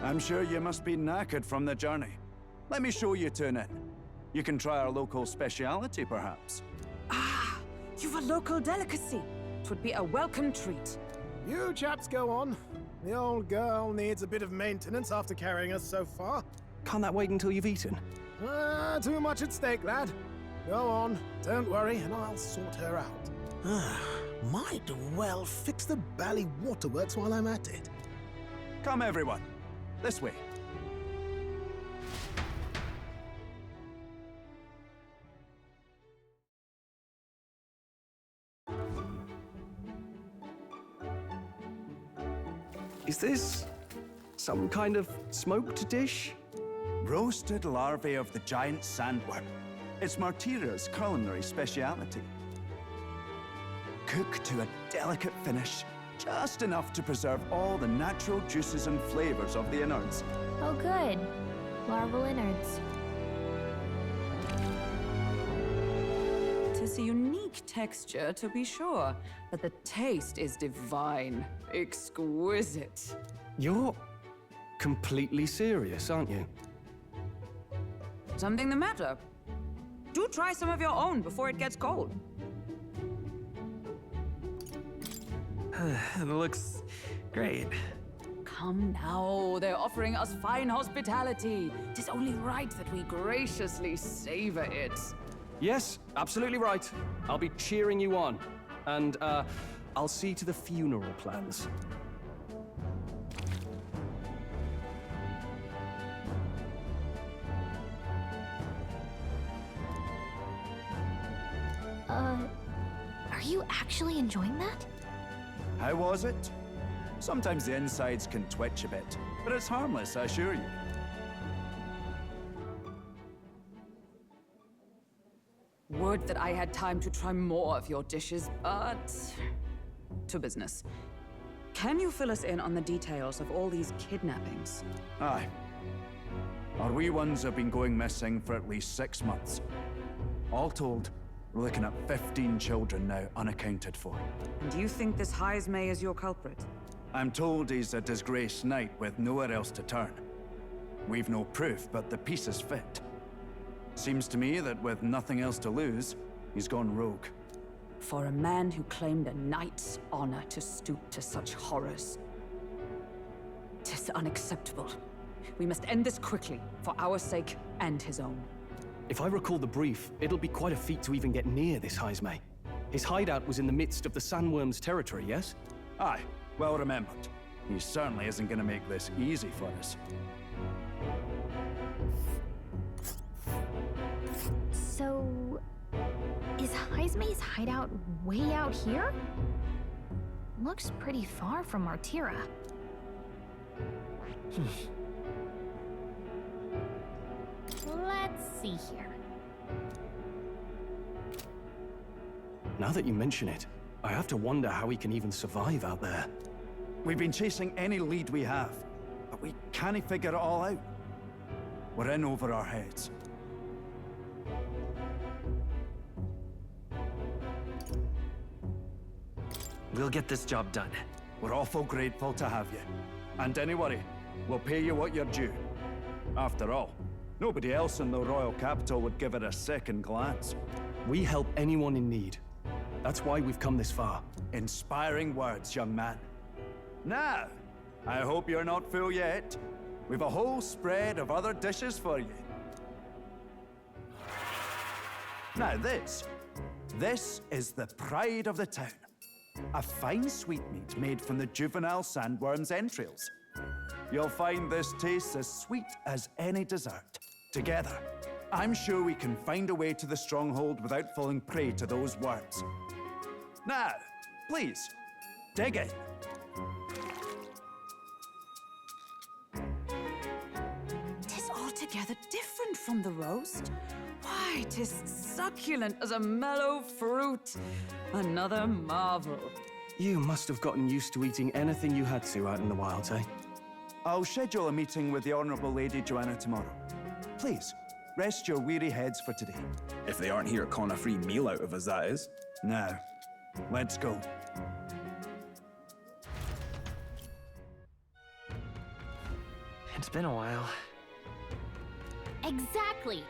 S6: I'm sure you must be knackered from the journey. Let me show you to an inn. You can try our local speciality, perhaps.
S4: Ah, you've a local delicacy. 'Twould be a welcome treat.
S12: You chaps go on. The old girl needs a bit of maintenance after carrying us so far.
S3: Can't that wait until you've eaten?
S12: Too much at stake, lad. Go on, don't worry, and I'll sort her out. Might well fix the Bally Waterworks while I'm at it.
S6: Come, everyone. This way.
S3: Is this some kind of smoked dish?
S6: Roasted larvae of the giant sandworm. It's Martira's culinary speciality. Cooked to a delicate finish, just enough to preserve all the natural juices and flavors of the innards.
S10: Oh good. Larval innards.
S4: Tis a unique texture, to be sure, but the taste is divine. Exquisite.
S3: You're completely serious, aren't you?
S4: Something the matter? Do try some of your own before it gets cold.
S18: It looks great.
S11: Come now, they're offering us fine hospitality. 'Tis only right that we graciously savor it.
S3: Yes, absolutely right. I'll be cheering you on. And, I'll see to the funeral plans.
S10: Are you actually enjoying that?
S6: How was it? Sometimes the insides can twitch a bit, but it's harmless, I assure you.
S11: Would that I had time to try more of your dishes, but...
S4: To business. Can you fill us in on the details of all these kidnappings?
S6: Aye. Our wee ones have been going missing for at least 6 months. All told, we're looking at 15 children now unaccounted for.
S4: And you think this Heismay is your culprit?
S6: I'm told he's a disgraced knight with nowhere else to turn. We've no proof, but the pieces fit. Seems to me that with nothing else to lose, he's gone rogue.
S4: For a man who claimed a knight's honor to stoop to such horrors. 'Tis unacceptable. We must end this quickly, for our sake and his own.
S3: If I recall the brief, it'll be quite a feat to even get near this Heismay. His hideout was in the midst of the Sandworm's territory, yes?
S6: Aye, well remembered. He certainly isn't going to make this easy for us.
S10: So... is Heismay's hideout way out here? Looks pretty far from Martira. Let's see here.
S3: Now that you mention it, I have to wonder how he can even survive out there.
S6: We've been chasing any lead we have, but we can't figure it all out. We're in over our heads.
S18: We'll get this job done.
S6: We're awful grateful to have you. And don't worry, we'll pay you what you're due. After all, nobody else in the royal capital would give it a second glance.
S3: We help anyone in need. That's why we've come this far.
S6: Inspiring words, young man. Now, I hope you're not full yet. We've a whole spread of other dishes for you. Now this is the pride of the town. A fine sweetmeat made from the juvenile sandworm's entrails. You'll find this tastes as sweet as any dessert. Together, I'm sure we can find a way to the stronghold without falling prey to those worms. Now, please, dig in.
S11: Tis altogether different from the roast. Why, tis succulent as a mellow fruit. Another marvel.
S3: You must have gotten used to eating anything you had to out in the wilds, eh?
S6: I'll schedule a meeting with the Honourable Lady Joanna tomorrow. Please, rest your weary heads for today.
S19: If they aren't here calling a free meal out of us, that is.
S6: Now, let's go.
S18: It's been a while.
S10: Exactly.